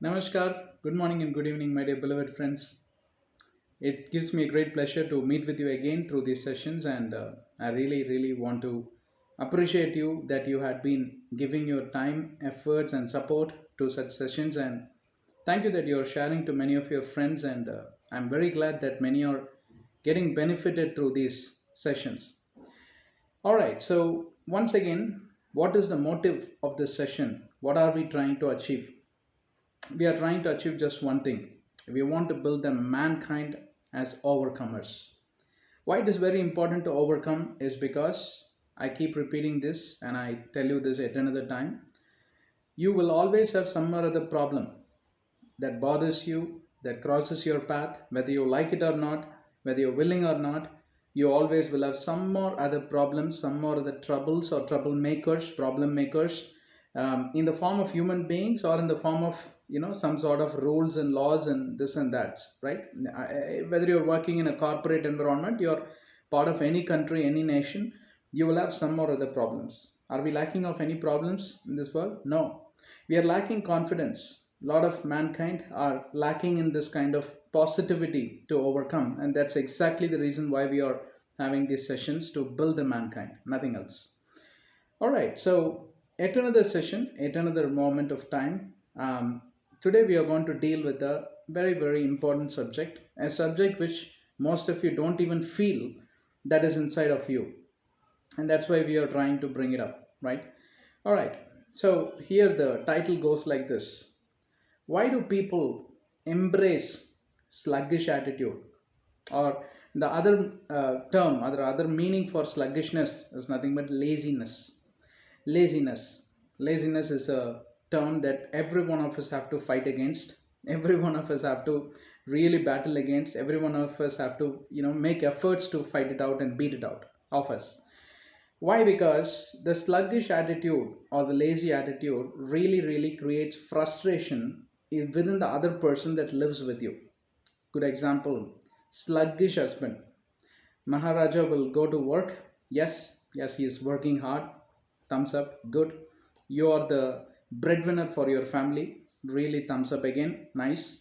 Namaskar, good morning and good evening, my dear beloved friends. It gives me a great pleasure to meet with you again through these sessions, and I really want to appreciate you that you had been giving your time, efforts, and support to such sessions. And thank you that you're sharing to many of your friends, and I'm very glad that many are getting benefited through these sessions. All right, so once again, what is the motive of this session? What are we trying to achieve? We are trying to achieve just one thing. We want to build the mankind as overcomers. Why it is very important to overcome is because I keep repeating this and I tell you this at another time. You will always have some or other problem that bothers you, that crosses your path, whether you like it or not, whether you're willing or not. You always will have some more other problems, some more other troubles or troublemakers, problem makers, in the form of human beings or in the form of some sort of rules and laws and this and that, right? Whether you're working in a corporate environment, you're part of any country, any nation, you will have some or other problems. Are we lacking of any problems in this world? No, we are lacking confidence. A lot of mankind are lacking in this kind of positivity to overcome, and that's exactly the reason why we are having these sessions, to build the mankind, nothing else. All right, so at another session, at another moment of time, today we are going to deal with a very important subject, a subject which most of you don't even feel that is inside of you, and that's why we are trying to bring it up, right? All right, so here the title goes like this: why do people embrace sluggish attitude? Or the other term, other meaning for sluggishness is nothing but laziness. Laziness laziness is a term that every one of us have to fight against, every one of us have to really battle against, every one of us have to make efforts to fight it out and beat it out of us. Why? Because the sluggish attitude or the lazy attitude really creates frustration within the other person that lives with you. Good example: sluggish husband. Maharaja will go to work. Yes, yes, he is working hard. Thumbs up, good. You are the breadwinner for your family. Really, thumbs up again, nice.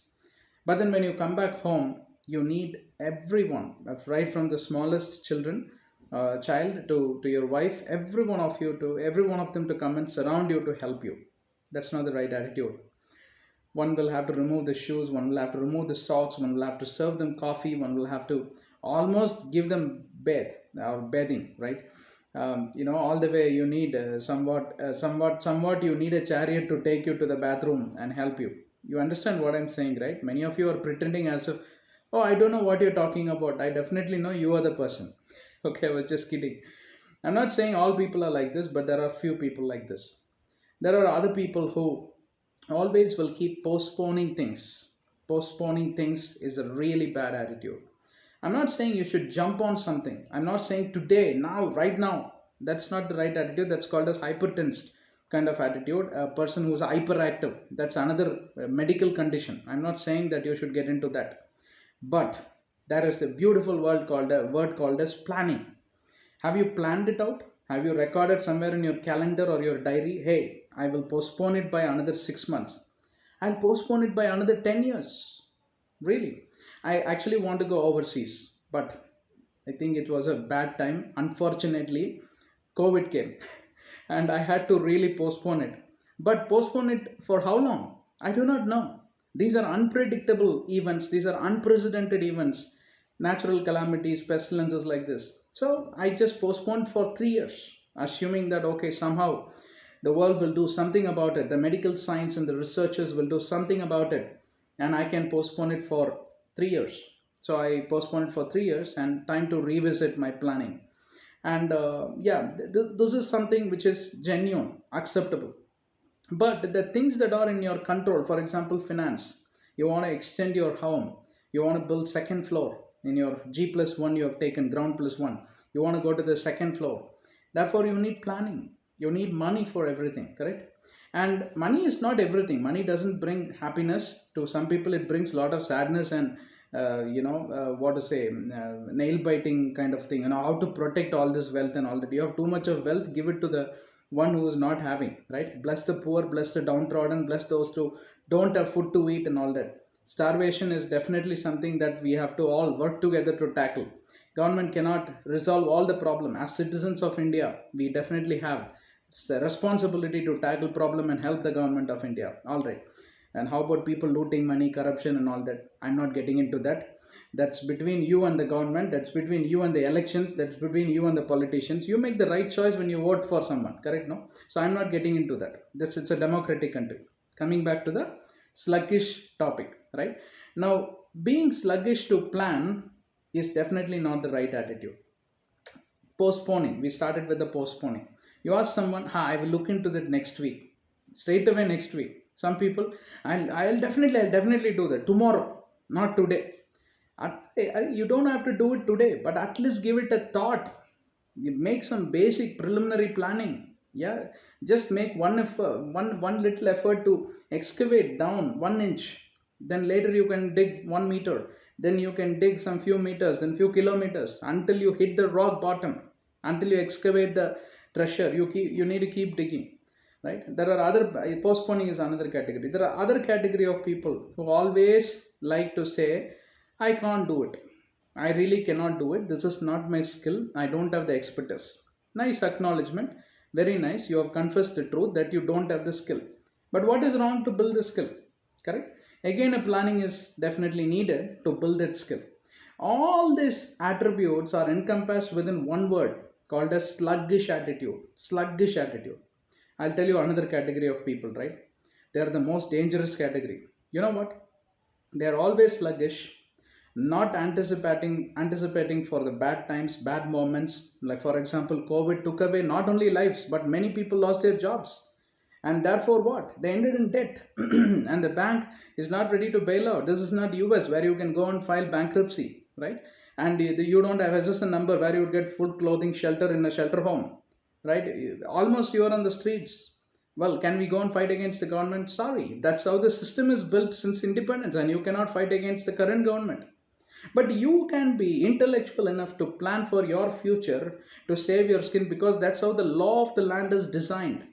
But then when you come back home, you need everyone, right from the smallest child to your wife, every one of them to come and surround you to help you. That's not the right attitude. One will have to remove the shoes, one will have to remove the socks, one will have to serve them coffee, one will have to almost give them bath or bathing, right? All the way you need somewhat you need a chariot to take you to the bathroom and help you. You understand what I'm saying, right? Many of you are pretending as if, oh, I don't know what you're talking about. I definitely know you are the person. Okay, I was just kidding. I'm not saying all people are like this, but there are few people like this. There are other people who always will keep postponing things. Postponing things is a really bad attitude. I'm not saying you should jump on something. I'm not saying today, now, right now. That's not the right attitude. That's called as hypertensed kind of attitude. A person who's hyperactive. That's another medical condition. I'm not saying that you should get into that. But there is a beautiful word called as planning. Have you planned it out? Have you recorded somewhere in your calendar or your diary? Hey, I will postpone it by another 6 months. I'll postpone it by another 10 years. Really. I actually want to go overseas, but I think it was a bad time. Unfortunately, COVID came and I had to really postpone it. But postpone it for how long? I do not know. These are unpredictable events, these are unprecedented events, natural calamities, pestilences like this. So I just postponed for 3 years, assuming that okay, somehow the world will do something about it, the medical science and the researchers will do something about it, and I can postpone it for 3 years. So I postponed it for 3 years and time to revisit my planning. And yeah, this is something which is genuine, acceptable. But the things that are in your control, for example finance, you want to extend your home, you want to build second floor in your G plus 1, you have taken ground plus 1, you want to go to the second floor, therefore you need planning, you need money for everything, correct? And money is not everything. Money doesn't bring happiness. To some people it brings a lot of sadness and what to say, nail biting kind of thing. How to protect all this wealth and all that. You have too much of wealth, give it to the one who is not having, right? Bless the poor, bless the downtrodden, bless those don't have food to eat and all that. Starvation is definitely something that we have to all work together to tackle. Government cannot resolve all the problem. As citizens of India, we definitely have the responsibility to tackle problem and help the government of India. All right. And how about people looting money, corruption, and all that? I'm not getting into that. That's between you and the government. That's between you and the elections. That's between you and the politicians. You make the right choice when you vote for someone. Correct? No. So I'm not getting into that. This it's a democratic country. Coming back to the sluggish topic, right? Now, being sluggish to plan is definitely not the right attitude. Postponing, we started with the postponing. You ask someone, ha, I will look into that next week, straight away next week. Some people, I'll definitely do that tomorrow, not today. You don't have to do it today, but at least give it a thought. You make some basic preliminary planning. Yeah, just make one effort, one little effort to excavate down 1 inch. Then later you can dig 1 meter. Then you can dig some few meters, then few kilometers until you hit the rock bottom. Until you excavate the treasure, you need to keep digging, right? There are other postponing is another category. There are other category of people who always like to say, I can't do it. I really cannot do it. This is not my skill. I don't have the expertise. Nice acknowledgement. Very nice. You have confessed the truth that you don't have the skill. But what is wrong to build the skill? Correct? Again, a planning is definitely needed to build that skill. All these attributes are encompassed within one word called as sluggish attitude. Sluggish attitude. I'll tell you another category of people, right? They are the most dangerous category. You know what? They are always sluggish, not anticipating for the bad times, bad moments. Like for example, COVID took away not only lives, but many people lost their jobs. And therefore what? They ended in debt. And the bank is not ready to bail out. This is not US where you can go and file bankruptcy, right? And you don't have SSN number where you would get food, clothing, shelter in a shelter home, right? Almost you are on the streets. Well, can we go and fight against the government? Sorry, that's how the system is built since independence, and you cannot fight against the current government. But you can be intellectual enough to plan for your future to save your skin, because that's how the law of the land is designed.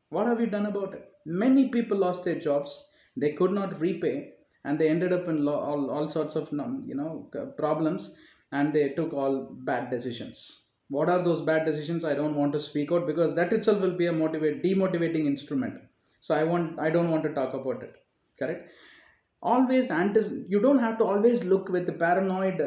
What have you done about it? Many people lost their jobs, they could not repay, and they ended up in all sorts of problems, and they took all bad decisions. What are those bad decisions? I don't want to speak out, because that itself will be a demotivating instrument. So I don't want to talk about it. Correct? Always you don't have to always look with the paranoid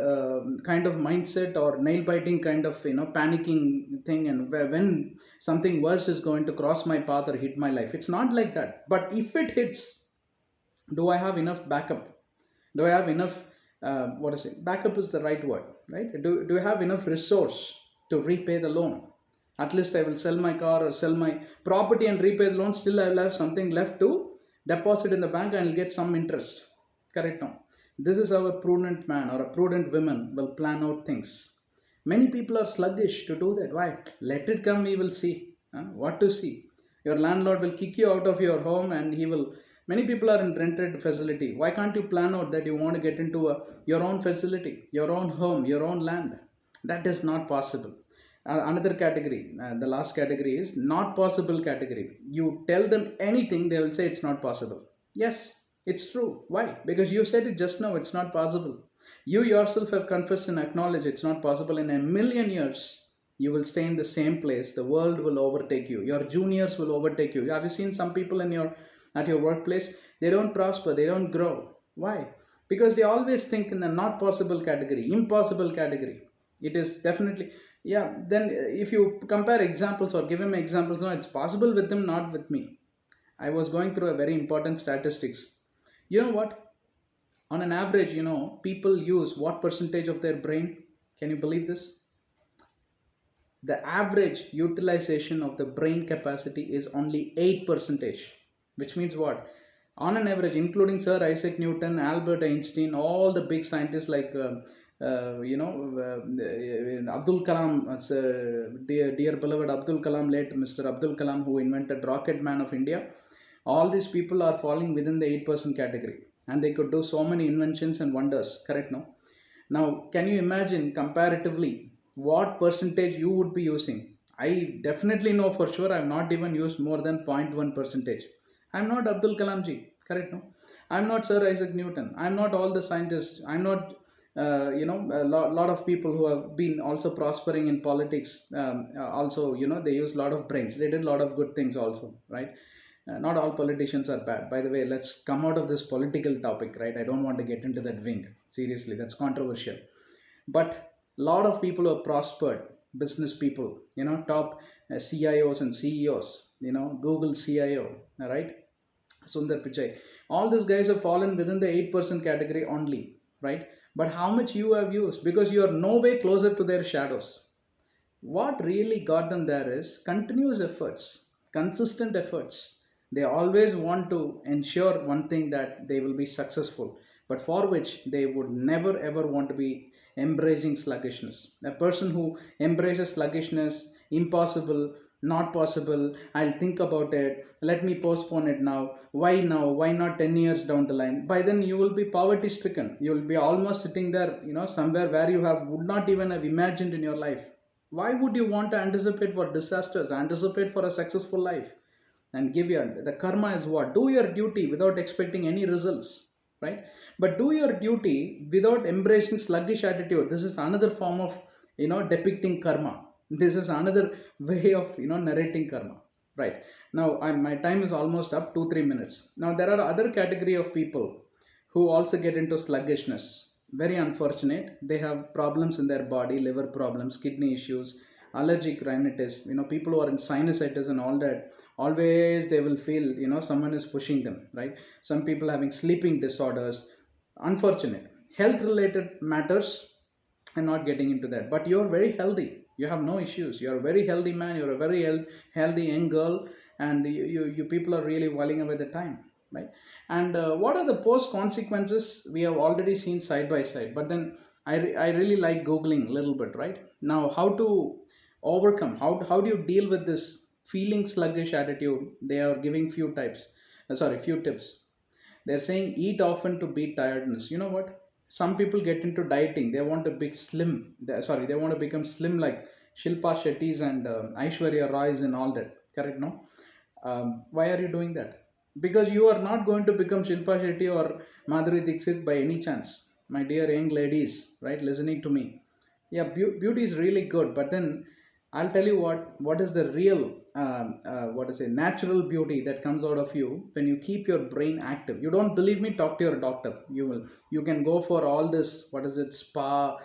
kind of mindset or nail biting kind of panicking thing, and when something worse is going to cross my path or hit my life. It's not like that. But if it hits, do I have enough backup? Do I have enough what is it, backup is the right word, right? Do I have enough resource to repay the loan? At least I will sell my car or sell my property and repay the loan. Still I will have something left to deposit in the bank and will get some interest. Correct? Now this is how a prudent man or a prudent woman will plan out things. Many people are sluggish to do that. Why? Let it come, we will see. What to see? Your landlord will kick you out of your home, and he will. Many people are in rented facility. Why can't you plan out that you want to get into your own facility, your own home, your own land? That is not possible. Another category, the last category is not possible category. You tell them anything, they will say it's not possible. Yes, it's true. Why? Because you said it just now, it's not possible. You yourself have confessed and acknowledged it's not possible. In a million years you will stay in the same place. The world will overtake you, your juniors will overtake you. Have you seen some people in your at your workplace? They don't prosper, they don't grow. Why? Because they always think in the not possible category, impossible category. It is definitely, yeah. Then if you compare examples or give him examples, no, it's possible with them, not with me. I was going through a very important statistics. You know what? On an average, people use what percentage of their brain? Can you believe this? The average utilization of the brain capacity is only 8 percentage. Which means what? On an average, including Sir Isaac Newton, Albert Einstein, all the big scientists like Abdul Kalam, dear beloved Abdul Kalam, late Mr. Abdul Kalam, who invented rocket man of India. All these people are falling within the 8% category, and they could do so many inventions and wonders. Correct? No? Now can you imagine comparatively what percentage you would be using? I definitely know for sure I have not even used more than 0.1 percentage. I am not Abdul Kalam ji. Correct, no? I'm not Sir Isaac Newton. I'm not all the scientists. I'm not, lot of people who have been also prospering in politics. Also, they use a lot of brains. They did a lot of good things also, right? Not all politicians are bad. By the way, let's come out of this political topic, right? I don't want to get into that wing. Seriously, that's controversial. But a lot of people who have prospered, business people, top CIOs and CEOs, Google CIO, right? Sundar Pichai. All these guys have fallen within the 8% category only, right? But how much you have used? Because you are no way closer to their shadows. What really got them there is continuous efforts, consistent efforts. They always want to ensure one thing, that they will be successful, but for which they would never ever want to be embracing sluggishness. A person who embraces sluggishness, impossible, not possible, I'll think about it, let me postpone it now, why not 10 years down the line? By then you will be poverty stricken. You will be almost sitting there, somewhere where you have would not even have imagined in your life. Why would you want to anticipate for disasters, anticipate for a successful life? And give your, the karma is what? Do your duty without expecting any results, right? But do your duty without embracing sluggish attitude. This is another form of, depicting karma. This is another way of, narrating karma, right? Now my time is almost up, 2 3 minutes. Now there are other category of people who also get into sluggishness. Very unfortunate. They have problems in their body, liver problems, kidney issues, allergic rhinitis. People who are in sinusitis and all that. Always they will feel, someone is pushing them, right? Some people having sleeping disorders. Unfortunate. Health related matters. I'm not getting into that. But you're very healthy. You have no issues. You're a very healthy man. You're a very healthy young girl, and you people are really whiling away the time, right? And what are the post consequences? We have already seen side by side. But then I really like googling a little bit, right? Now, how to overcome? How do you deal with this feeling sluggish attitude? They are giving few types. Few tips. They're saying eat often to beat tiredness. You know what? Some people get into dieting. They want to be slim. They want to become slim like Shilpa Shetty's and Aishwarya Roy's and all that. Correct? No. Why are you doing that? Because you are not going to become Shilpa Shetty or Madhuri Dixit by any chance. My dear young ladies, right, listening to me. Yeah, beauty is really good, but then I'll tell you what is the real what is a natural beauty that comes out of you when you keep your brain active. You don't believe me? Talk to your doctor. You can go for all this. What is it? Spa,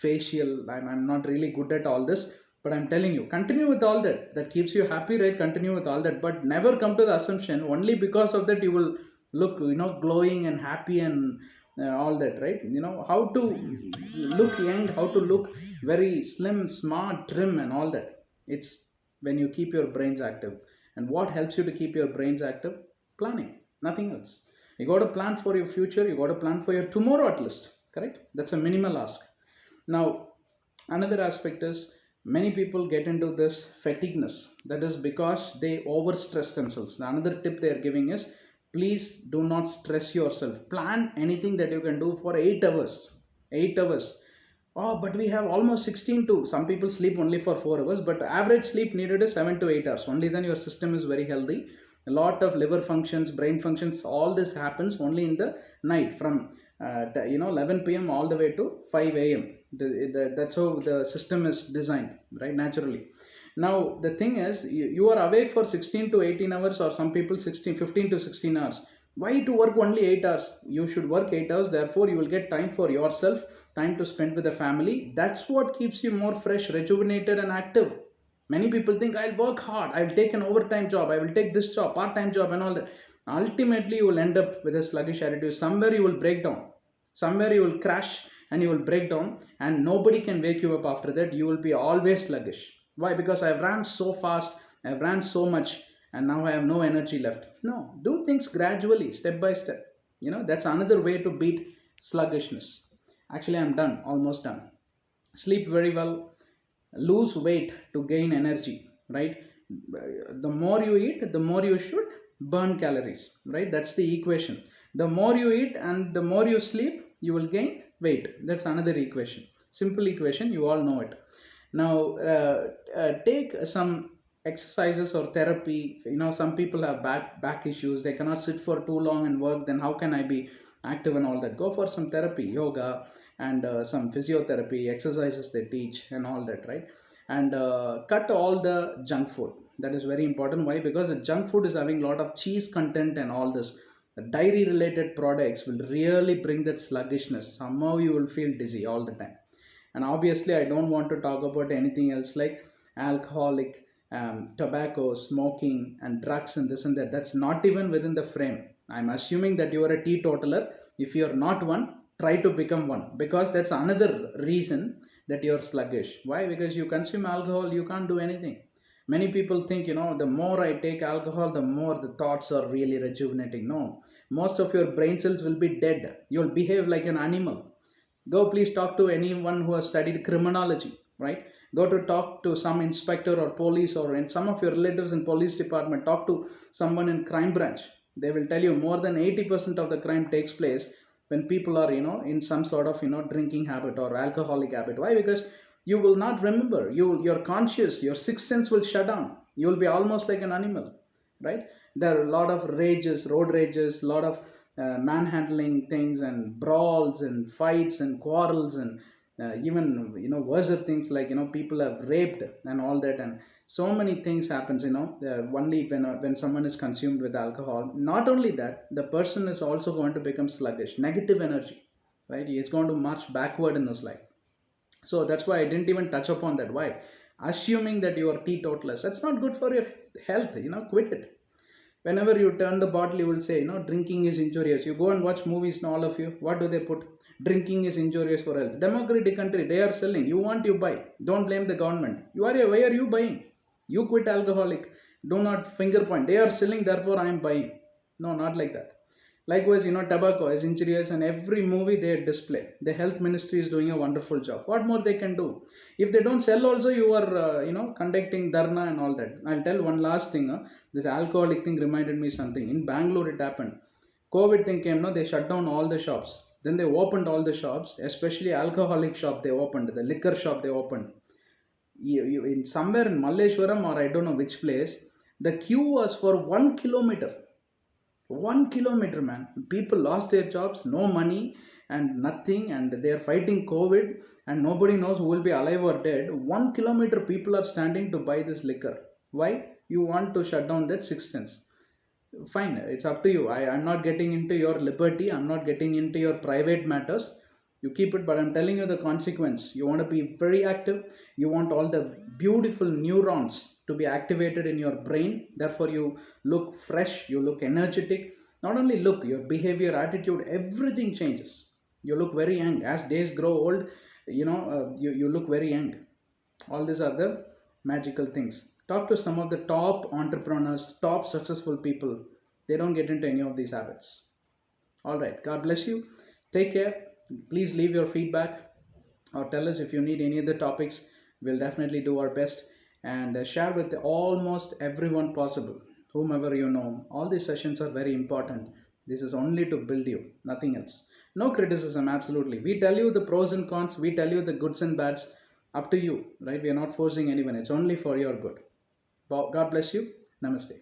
facial. I'm not really good at all this, but I'm telling you, continue with all that. That keeps you happy, right? Continue with all that, but never come to the assumption only because of that you will look, glowing and happy and all that, right? How to look young, how to look very slim, smart, trim, and all that. It's when you keep your brains active. And what helps you to keep your brains active? Planning, nothing else. You got to plan for your future, you got to plan for your tomorrow at least, correct? That's a minimal ask. Now, another aspect is many people get into this fatigueness. That is because they overstress themselves. Another tip they are giving is please do not stress yourself. Plan anything that you can do for 8 hours. 8 hours. Oh, but we have almost 16 to. Some people sleep only for 4 hours, but average sleep needed is 7 to 8 hours. Only then your system is very healthy. A lot of liver functions, brain functions, all this happens only in the night from 11 p.m. all the way to 5 a.m. That's how the system is designed, right? Naturally. Now the thing is, you are awake for 16 to 18 hours, or some people 15 to 16 hours. Why to work only 8 hours? You should work 8 hours. Therefore, you will get time for yourself, time to spend with the family. That's what keeps you more fresh, rejuvenated, and active. Many people think I'll work hard, I'll take an overtime job, I will take this job, part-time job, and all that. Ultimately, you will end up with a sluggish attitude. Somewhere you will break down. Somewhere you will crash and you will break down, and nobody can wake you up after that. You will be always sluggish. Why? Because I've ran so fast, I've ran so much, and now I have no energy left. No, do things gradually, step by step. That's another way to beat sluggishness. Actually, I'm done, almost done. Sleep very well, lose weight to gain energy, right? The more you eat, the more you should burn calories, right? That's the equation. The more you eat and the more you sleep, you will gain weight. That's another equation. Simple equation, you all know it. Now take some exercises or therapy. Some people have back issues, they cannot sit for too long and work, then how can I be active and all that? Go for some therapy, yoga, and some physiotherapy exercises they teach and all that, right? And cut all the junk food. That is very important. Why? Because the junk food is having a lot of cheese content and all this. The dairy related products will really bring that sluggishness. Somehow you will feel dizzy all the time. And obviously I don't want to talk about anything else like alcoholic, tobacco, smoking, and drugs and this and that. That's not even within the frame. I'm assuming that you are a teetotaler. If you're not one, try to become one, because that's another reason that you're sluggish. Why? Because you consume alcohol, you can't do anything. Many people think, the more I take alcohol, the more the thoughts are really rejuvenating. No, most of your brain cells will be dead. You'll behave like an animal. Go please talk to anyone who has studied criminology, right? Go to talk to some inspector or police, or in some of your relatives in police department. Talk to someone in crime branch. They will tell you more than 80% of the crime takes place when people are, in some sort of, drinking habit or alcoholic habit. Why? Because you will not remember. Your conscious, your sixth sense will shut down. You will be almost like an animal, right? There are a lot of rages, road rages, a lot of manhandling things and brawls and fights and quarrels, and even worse things like people have raped and all that, and so many things happens, only when someone is consumed with alcohol. Not only that, the person is also going to become sluggish, negative energy, right? He is going to march backward in his life. So that's why I didn't even touch upon that. Why? Assuming that you are teetotalers, that's not good for your health. Quit it. Whenever you turn the bottle, you will say, drinking is injurious. You go and watch movies, and all of you, what do they put? Drinking is injurious for health. Democratic country, they are selling. You want, you buy. Don't blame the government. Why are you buying? You quit alcoholic. Do not finger point. They are selling, therefore I am buying. No, not like that. Likewise, tobacco is injurious, and every movie they display. The health ministry is doing a wonderful job. What more they can do? If they don't sell, also you are, conducting dharna and all that. I'll tell one last thing. This alcoholic thing reminded me something. In Bangalore, it happened. COVID thing came, no, they shut down all the shops. Then they opened all the shops, especially alcoholic shop. They opened the liquor shop. They opened. In somewhere in Malleshwaram, or I don't know which place, the queue was for 1 kilometer. 1 kilometer, man. People lost their jobs, no money and nothing, and they are fighting COVID, and nobody knows who will be alive or dead. 1 kilometer people are standing to buy this liquor. Why? You want to shut down that sixth sense. Fine, it's up to you. I'm not getting into your liberty, I'm not getting into your private matters. You keep it, but I'm telling you the consequence. You want to be very active, you want all the beautiful neurons to be activated in your brain, therefore you look fresh, you look energetic. Not only look, your behavior, attitude, everything changes. You look very young. As days grow old, you look very young. All these are the magical things. Talk to some of the top entrepreneurs, top successful people. They don't get into any of these habits. All right. God bless you. Take care. Please leave your feedback or tell us if you need any other topics. We'll definitely do our best, and share with almost everyone possible, whomever you know. All these sessions are very important. This is only to build you, nothing else. No criticism, absolutely. We tell you the pros and cons, we tell you the goods and bads. Up to you, right? We are not forcing anyone, it's only for your good. God bless you. Namaste.